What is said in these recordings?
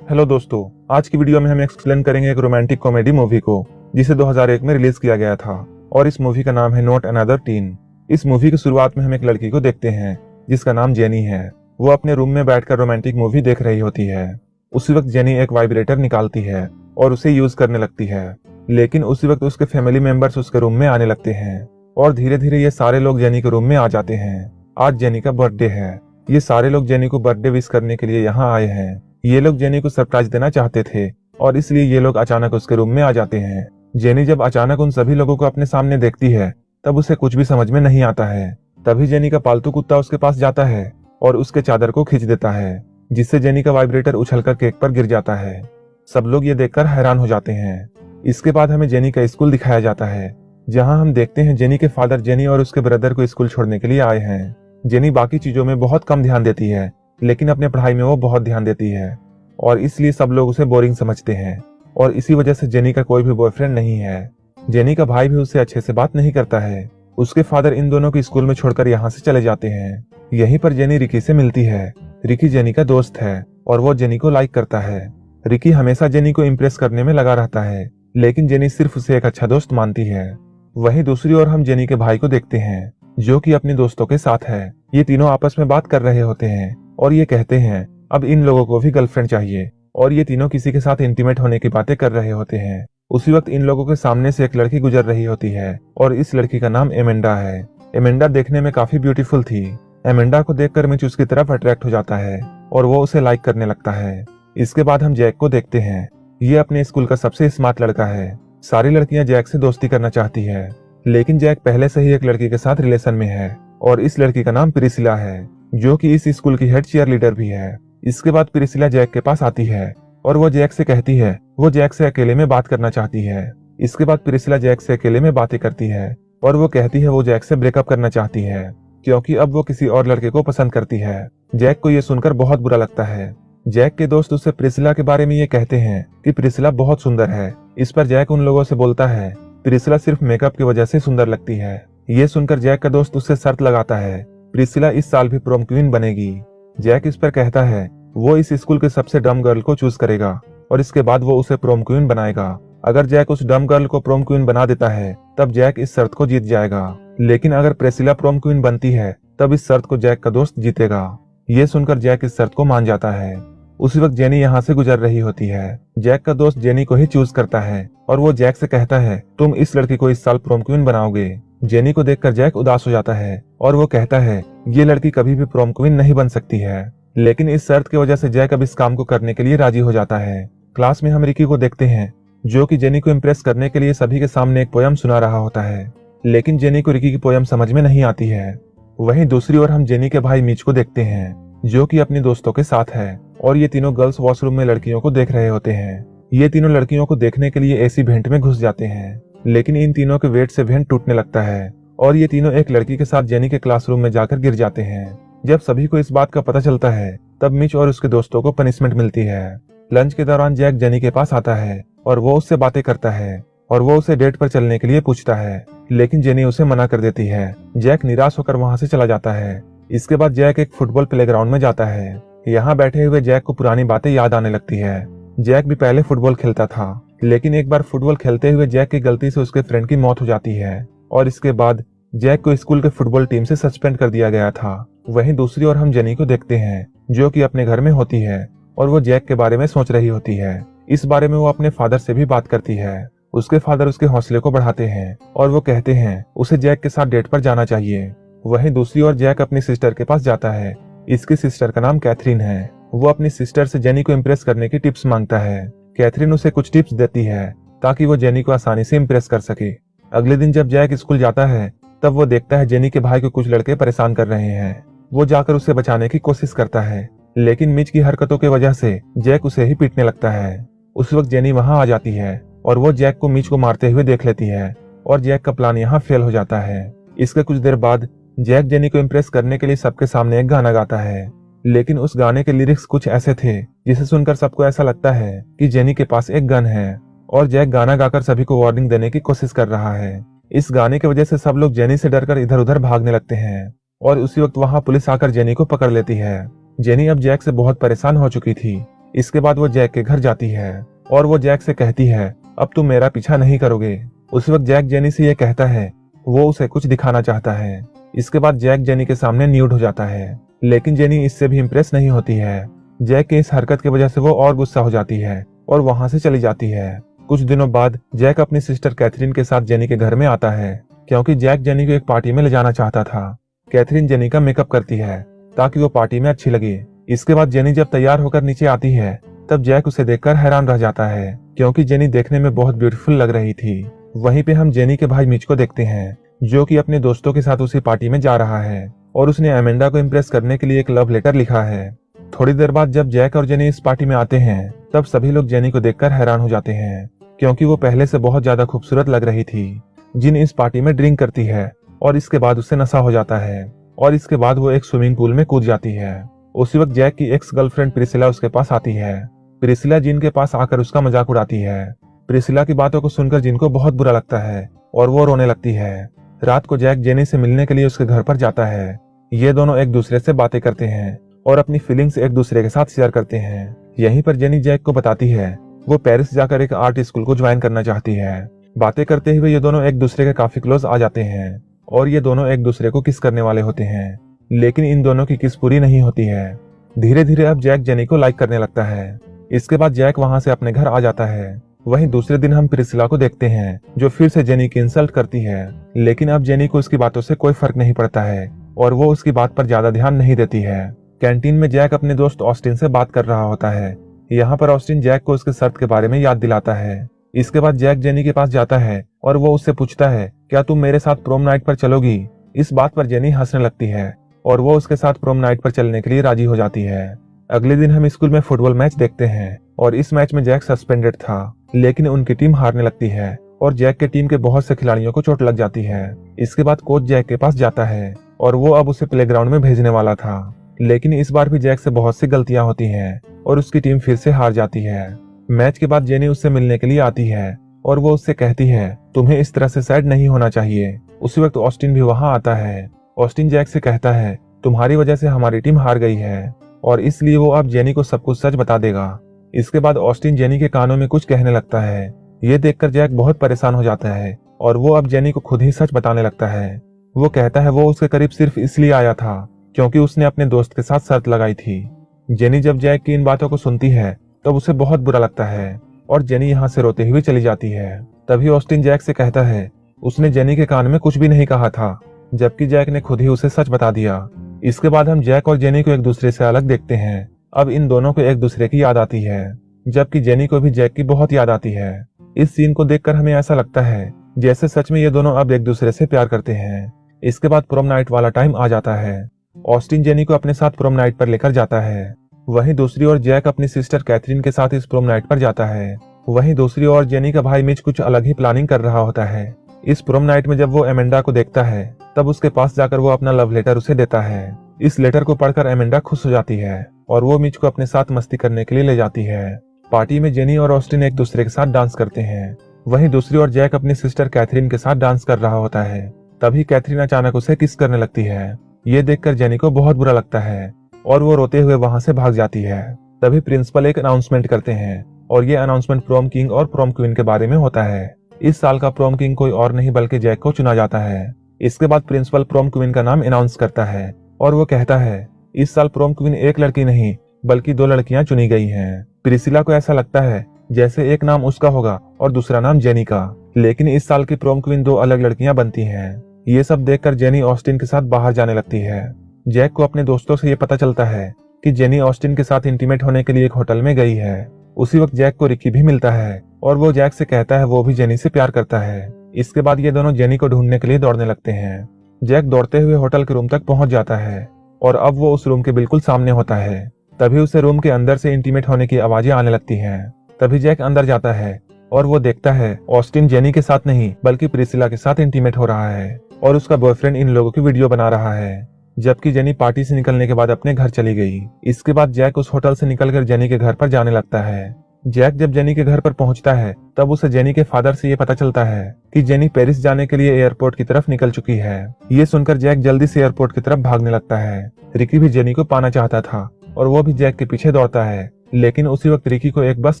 Hello दोस्तों, आज की वीडियो में हम एक्सप्लेन करेंगे एक रोमांटिक कॉमेडी मूवी को जिसे 2001 में रिलीज किया गया था और इस मूवी का नाम है नॉट अनदर टीन। इस मूवी की शुरुआत में हम एक लड़की को देखते हैं जिसका नाम जेनी है। वो अपने रूम में बैठकर रोमांटिक मूवी देख रही होती है। उसी वक्त जेनी एक वाइब्रेटर निकालती है और उसे यूज करने लगती है, लेकिन उसी वक्त उसके फैमिली मेंबर्स उसके रूम में आने लगते हैं और धीरे धीरे ये सारे लोग जेनी के रूम में आ जाते हैं। आज जेनी का बर्थडे है। ये सारे लोग जेनी को बर्थडे विश करने के लिए यहाँ आए हैं। ये लोग जेनी को सरप्राइज देना चाहते थे और इसलिए ये लोग अचानक उसके रूम में आ जाते हैं। जेनी जब अचानक उन सभी लोगों को अपने सामने देखती है तब उसे कुछ भी समझ में नहीं आता है। तभी जेनी का पालतू कुत्ता उसके पास जाता है और उसके चादर को खींच देता है, जिससे जेनी का वाइब्रेटर उछलकर केक पर गिर जाता है। सब लोग ये देखकर हैरान हो जाते हैं। इसके बाद हमें जेनी का स्कूल दिखाया जाता है, जहाँ हम देखते हैं जेनी के फादर जेनी और उसके ब्रदर को स्कूल छोड़ने के लिए आए हैं। जेनी बाकी चीजों में बहुत कम ध्यान देती है, लेकिन अपने पढ़ाई में वो बहुत ध्यान देती है और इसलिए सब लोग उसे बोरिंग समझते हैं और इसी वजह से जेनी का कोई भी बॉयफ्रेंड नहीं है। जेनी का भाई भी उससे अच्छे से बात नहीं करता है। उसके फादर इन दोनों को स्कूल में छोड़कर यहाँ से चले जाते हैं। यहीं पर जेनी रिकी से मिलती है। रिकी जेनी का दोस्त है और वो जेनी को लाइक करता है। रिकी हमेशा जेनी को इम्प्रेस करने में लगा रहता है, लेकिन जेनी सिर्फ उसे एक अच्छा दोस्त मानती है। वहीं दूसरी ओर हम जेनी के भाई को देखते हैं, जो कि अपने दोस्तों के साथ है। ये तीनों आपस में बात कर रहे होते हैं और ये कहते हैं अब इन लोगों को भी गर्लफ्रेंड चाहिए और ये तीनों किसी के साथ इंटीमेट होने की बातें कर रहे होते हैं। उसी वक्त इन लोगों के सामने से एक लड़की गुजर रही होती है और इस लड़की का नाम एमेंडा है। एमेंडा देखने में काफी ब्यूटीफुल थी। एमेंडा को देखकर मिच उसकी तरफ अट्रैक्ट हो जाता है और वो उसे लाइक करने लगता है। इसके बाद हम जैक को देखते हैं। ये अपने स्कूल का सबसे स्मार्ट लड़का है। सारी लड़कियां जैक से दोस्ती करना चाहती है, लेकिन जैक पहले से ही एक लड़की के साथ रिलेशन में है और इस लड़की का नाम प्रिसिला है, जो कि इस स्कूल की हेड चीयर लीडर भी है। इसके बाद प्रिसिला जैक के पास आती है और वो जैक से कहती है वो जैक से अकेले में बात करना चाहती है। इसके बाद प्रिसिला जैक से अकेले में बातें करती है और वो कहती है वो जैक से ब्रेकअप करना चाहती है, क्योंकि अब वो किसी और लड़के को पसंद करती है। जैक को ये सुनकर बहुत बुरा लगता है। जैक के दोस्त उससे प्रिसिला के बारे में ये कहते हैं कि प्रिसिला बहुत सुंदर है। इस पर जैक उन लोगों से बोलता है प्रिसिला सिर्फ मेकअप की वजह से सुंदर लगती है। ये सुनकर जैक का दोस्त उससे शर्त लगाता है प्रिसिला इस साल भी प्रोम क्वीन बनेगी। जैक इस पर कहता है वो इस स्कूल के सबसे डम गर्ल को चूज करेगा और इसके बाद वो उसे प्रोम क्वीन बनाएगा। अगर जैक उस डम गर्ल को प्रोम क्वीन बना देता है तब जैक इस शर्त को जीत जाएगा, लेकिन अगर प्रिसिला प्रोम क्वीन बनती है तब इस शर्त को जैक का दोस्त जीतेगा। ये सुनकर जैक इस शर्त को मान जाता है। उसी वक्त जेनी यहाँ से गुजर रही होती है। जैक का दोस्त जेनी को ही चूज करता है और वो जैक से कहता है तुम इस लड़की को इस साल प्रोम क्वीन बनाओगे। जेनी को देखकर जैक उदास हो जाता है और वो कहता है ये लड़की कभी भी प्रोम क्वीन नहीं बन सकती है, लेकिन इस शर्त की वजह से जैक अब इस काम को करने के लिए राजी हो जाता है। क्लास में हम रिकी को देखते हैं, जो कि जेनी को इम्प्रेस करने के लिए सभी के सामने एक पोयम सुना रहा होता है, लेकिन जेनी को रिकी की पोयम समझ में नहीं आती है। वहीं दूसरी ओर हम जेनी के भाई मीच को देखते हैं, जो कि अपने दोस्तों के साथ है और ये तीनों गर्ल्स वॉशरूम में लड़कियों को देख रहे होते हैं। ये तीनों लड़कियों को देखने के लिए एसी वेंट में घुस जाते हैं, लेकिन इन तीनों के वेट से वेंट टूटने लगता है और ये तीनों एक लड़की के साथ जेनी के क्लासरूम में जाकर गिर जाते हैं। जब सभी को इस बात का पता चलता है तब मिच और उसके दोस्तों को पनिशमेंट मिलती है। लंच के दौरान जैक जेनी के पास आता है और वो उससे बातें करता है और वो उसे डेट पर चलने के लिए पूछता है, लेकिन जेनी उसे मना कर देती है। जैक निराश होकर वहां से चला जाता है। इसके बाद जैक एक फुटबॉल प्लेग्राउंड में जाता है। यहाँ बैठे हुए जैक को पुरानी बातें याद आने लगती है। जैक भी पहले फुटबॉल खेलता था, लेकिन एक बार फुटबॉल खेलते हुए जैक की गलती से उसके फ्रेंड की मौत हो जाती है और इसके बाद जैक को स्कूल के फुटबॉल टीम से सस्पेंड कर दिया गया था। वहीं दूसरी ओर हम जेनी को देखते हैं, जो कि अपने घर में होती है और वो जैक के बारे में सोच रही होती है। इस बारे में वो अपने फादर से भी बात करती है। उसके फादर उसके हौसले को बढ़ाते हैं और वो कहते हैं उसे जैक के साथ डेट पर जाना चाहिए। वहीं दूसरी ओर जैक अपनी सिस्टर के पास जाता है। इसकी सिस्टर का नाम कैथरीन है। वो अपनी सिस्टर से जेनी को इम्प्रेस करने की टिप्स मांगता है। कैथरीन उसे कुछ टिप्स देती है ताकि वो जेनी को आसानी से इम्प्रेस कर सके। अगले दिन जब जैक स्कूल जाता है तब वो देखता है जेनी के भाई को कुछ लड़के परेशान कर रहे हैं। वो जाकर उसे बचाने की कोशिश करता है, लेकिन मिच की हरकतों की वजह से जैक उसे ही पीटने लगता है। उस वक्त जेनी वहां आ जाती है और वो जैक को मिच को मारते हुए देख लेती है और जैक का प्लान यहाँ फेल हो जाता है। इसके कुछ देर बाद जैक जेनी को इम्प्रेस करने के लिए सबके सामने एक गाना गाता है, लेकिन उस गाने के लिरिक्स कुछ ऐसे थे जिसे सुनकर सबको ऐसा लगता है कि जेनी के पास एक गन है और जैक गाना गाकर सभी को वार्निंग देने की कोशिश कर रहा है। इस गाने की वजह से सब लोग जेनी से डरकर इधर उधर भागने लगते हैं और उसी वक्त वहां पुलिस आकर जेनी को पकड़ लेती है। जेनी अब जैक से बहुत परेशान हो चुकी थी, इसके बाद वो जैक के घर जाती है और वो जैक से कहती है, अब तुम मेरा पीछा नहीं करोगे। उस वक्त जैक जेनी से ये कहता है, वो उसे कुछ दिखाना चाहता है। इसके बाद जैक जेनी के सामने न्यूड हो जाता है, लेकिन जेनी इससे भी इम्प्रेस नहीं होती है। जैक के इस हरकत की वजह से वो और गुस्सा हो जाती है और वहां से चली जाती है। कुछ दिनों बाद जैक अपनी सिस्टर कैथरीन के साथ जेनी के घर में आता है, क्योंकि जैक जेनी को एक पार्टी में ले जाना चाहता था। कैथरीन जेनी का मेकअप करती है ताकि वो पार्टी में अच्छी लगे। इसके बाद जेनी जब तैयार होकर नीचे आती है तब जैक उसे देखकर हैरान रह जाता है, क्योंकि जेनी देखने में बहुत ब्यूटीफुल लग रही थी। वहीं पे हम जेनी के भाई मिच को देखते हैं, जो कि अपने दोस्तों के साथ उसी पार्टी में जा रहा है और उसने एमेंडा को इम्प्रेस करने के लिए एक लव लेटर लिखा है। थोड़ी देर बाद जब जैक और जेनी इस पार्टी में आते हैं तब सभी लोग जेनी को देखकर हैरान हो जाते हैं, क्योंकि वो पहले से बहुत ज्यादा खूबसूरत लग रही थी। जिन इस पार्टी में ड्रिंक करती है और इसके बाद उससे नशा हो जाता है और इसके बाद वो एक स्विमिंग पूल में कूद जाती है। उसी वक्त जैक की एक्स गर्लफ्रेंड प्रिसिला उसके पास आती है। प्रिसिला जिन के पास आकर उसका मजाक उड़ाती है। प्रिसिला की बातों को सुनकर जिन को बहुत बुरा लगता है और वो रोने लगती है। रात को जैक जेनी से मिलने के लिए उसके घर पर जाता है। ये दोनों एक दूसरे से बातें करते हैं और अपनी फीलिंग्स एक दूसरे के साथ शेयर करते हैं। यहीं पर जेनी जैक को बताती है वो पेरिस जाकर एक आर्ट स्कूल को ज्वाइन करना चाहती है। बातें करते हुए ये दोनों एक दूसरे के काफी क्लोज आ जाते हैं और ये दोनों एक दूसरे को किस करने वाले होते हैं, लेकिन इन दोनों की किस पूरी नहीं होती है। धीरे धीरे अब जैक जेनी को लाइक करने लगता है। इसके बाद जैक वहां से अपने घर आ जाता है। वहीं दूसरे दिन हम प्रिसिला को देखते हैं, जो फिर से जेनी की इंसल्ट करती है, लेकिन अब जेनी को उसकी बातों से कोई फर्क नहीं पड़ता है और वो उसकी बात पर ज्यादा ध्यान नहीं देती है। कैंटीन में जैक अपने दोस्त ऑस्टिन से बात कर रहा होता है। यहाँ पर ऑस्टिन जैक को उसके शर्त के बारे में याद दिलाता है। इसके बाद जैक जेनी के पास जाता है और वो उससे पूछता है, क्या तुम मेरे साथ प्रोम नाइट पर चलोगी? इस बात पर जेनी हंसने लगती है और वो उसके साथ प्रोम नाइट पर चलने के लिए राजी हो जाती है। अगले दिन हम स्कूल में फुटबॉल मैच देखते हैं और इस मैच में जैक सस्पेंडेड था, लेकिन उनकी टीम हारने लगती है और जैक के टीम के बहुत से खिलाड़ियों को चोट लग जाती है। इसके बाद कोच जैक के पास जाता है और वो अब उसे प्लेग्राउंड में भेजने वाला था, लेकिन इस बार भी जैक से बहुत सी गलतियां होती हैं और उसकी टीम फिर से हार जाती है। मैच के बाद जेनी उससे मिलने के लिए आती है और वो उससे कहती है, तुम्हें इस तरह से सैड नहीं होना चाहिए। उसी वक्त ऑस्टिन भी वहां आता है। ऑस्टिन जैक से कहता है, तुम्हारी वजह से हमारी टीम हार गई है और इसलिए वो अब जेनी को सब कुछ सच बता देगा। इसके बाद ऑस्टिन जेनी के कानों में कुछ कहने लगता है। ये देखकर जैक बहुत परेशान हो जाता है और वो अब जेनी को खुद ही सच बताने लगता है। वो कहता है वो उसके करीब सिर्फ इसलिए आया था क्योंकि उसने अपने दोस्त के साथ शर्त लगाई थी। जेनी जब जैक की इन बातों को सुनती है तब उसे बहुत बुरा लगता है और जेनी यहाँ से रोते हुए चली जाती है। तभी ऑस्टिन जैक से कहता है उसने जेनी के कान में कुछ भी नहीं कहा था, जबकि जैक ने खुद ही उसे सच बता दिया। इसके बाद हम जैक और जेनी को एक दूसरे से अलग देखते हैं। अब इन दोनों को एक दूसरे की याद आती है, जबकि जेनी को भी जैक की बहुत याद आती है। इस सीन को देखकर हमें ऐसा लगता है जैसे सच में ये दोनों अब एक दूसरे से प्यार करते हैं। इसके बाद प्रोम नाइट वाला टाइम आ जाता है। ऑस्टिन जेनी को अपने साथ प्रोम नाइट पर लेकर जाता है। वहीं दूसरी ओर जैक अपनी सिस्टर कैथरीन के साथ इस प्रोम नाइट पर जाता है। वहीं दूसरी ओर जेनी का भाई मिच कुछ अलग ही प्लानिंग कर रहा होता है। इस प्रोम नाइट में जब वो एमेंडा को देखता है तब उसके पास जाकर वो अपना लव लेटर उसे देता है। इस लेटर को पढ़कर एमेंडा खुश हो जाती है और वो मिच को अपने साथ मस्ती करने के लिए ले जाती है। पार्टी में जेनी और ऑस्टिन एक दूसरे के साथ डांस करते हैं। वहीं दूसरी ओर जैक अपनी सिस्टर कैथरीन के साथ डांस कर रहा होता है। तभी कैथरीन अचानक उसे किस करने लगती है। ये देखकर जेनी को बहुत बुरा लगता है और वो रोते हुए वहां से भाग जाती है। तभी प्रिंसिपल एक अनाउंसमेंट करते हैं और ये अनाउंसमेंट प्रोम किंग और प्रोम क्वीन के बारे में होता है। इस साल का प्रोम किंग कोई और नहीं बल्कि जैक को चुना जाता है। इसके बाद प्रिंसिपल प्रोम क्वीन का नाम अनाउंस करता है और वो कहता है इस साल प्रोम क्वीन एक लड़की नहीं बल्कि 2 लड़कियां चुनी गई हैं। प्रिसिला को ऐसा लगता है जैसे एक नाम उसका होगा और दूसरा नाम जेनी का, लेकिन इस साल की प्रोम क्वीन 2 अलग लड़कियां बनती हैं। ये सब देखकर जेनी ऑस्टिन के साथ बाहर जाने लगती है। जैक को अपने दोस्तों से ये पता चलता है कि जेनी ऑस्टिन के साथ इंटीमेट होने के लिए एक होटल में गई है। उसी वक्त जैक को रिकी भी मिलता है और वो जैक से कहता है वो भी जेनी से प्यार करता है। इसके बाद ये दोनों जेनी को ढूंढने के लिए दौड़ने लगते हैं। जैक दौड़ते हुए होटल के रूम तक पहुंच जाता है और अब वो उस रूम के बिल्कुल सामने होता है। तभी उसे रूम के अंदर से इंटीमेट होने की आवाजें आने लगती हैं। तभी जैक अंदर जाता है और वो देखता है ऑस्टिन जेनी के साथ नहीं बल्कि प्रिसिला के साथ इंटीमेट हो रहा है और उसका बॉयफ्रेंड इन लोगों की वीडियो बना रहा है, जबकि जेनी पार्टी से निकलने के बाद अपने घर चली गई। इसके बाद जैक उस होटल से निकलकर जेनी के घर पर जाने लगता है। जैक जब जेनी के घर पर पहुंचता है तब उसे जेनी के फादर से ये पता चलता है कि जेनी पेरिस जाने के लिए एयरपोर्ट की तरफ निकल चुकी है। ये सुनकर जैक जल्दी से एयरपोर्ट की तरफ भागने लगता है। रिकी भी जेनी को पाना चाहता था और वो भी जैक के पीछे दौड़ता है, लेकिन उसी वक्त रिकी को एक बस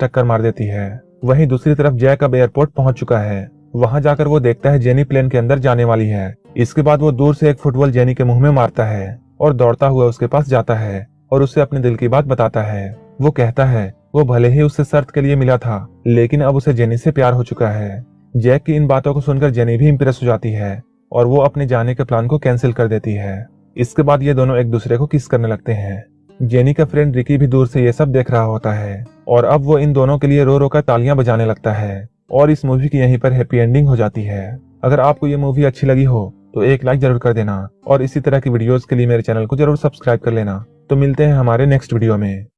टक्कर मार देती है। वहीं दूसरी तरफ जैक अब एयरपोर्ट पहुंच चुका है। वहां जाकर वो देखता है जेनी प्लेन के अंदर जाने वाली है। इसके बाद वो दूर से एक फुटबॉल जेनी के मुंह में मारता है और दौड़ता हुआ उसके पास जाता है और उससे अपने दिल की बात बताता है। वो कहता है वो भले ही उससे शर्त के लिए मिला था, लेकिन अब उसे जेनी से प्यार हो चुका है। जैक की इन बातों को सुनकर जेनी भी इंप्रेस हो जाती है और वो अपने जाने के प्लान को कैंसिल कर देती है। इसके बाद ये दोनों एक दूसरे को किस करने लगते हैं। जेनी का फ्रेंड रिकी भी दूर से ये सब देख रहा होता है और अब वो इन दोनों के लिए रो रो कर तालियां बजाने लगता है और इस मूवी की यहीं पर हैप्पी एंडिंग हो जाती है। अगर आपको ये मूवी अच्छी लगी हो तो एक लाइक जरूर कर देना और इसी तरह की वीडियोस के लिए मेरे चैनल को जरूर सब्सक्राइब कर लेना। तो मिलते हैं हमारे नेक्स्ट वीडियो में।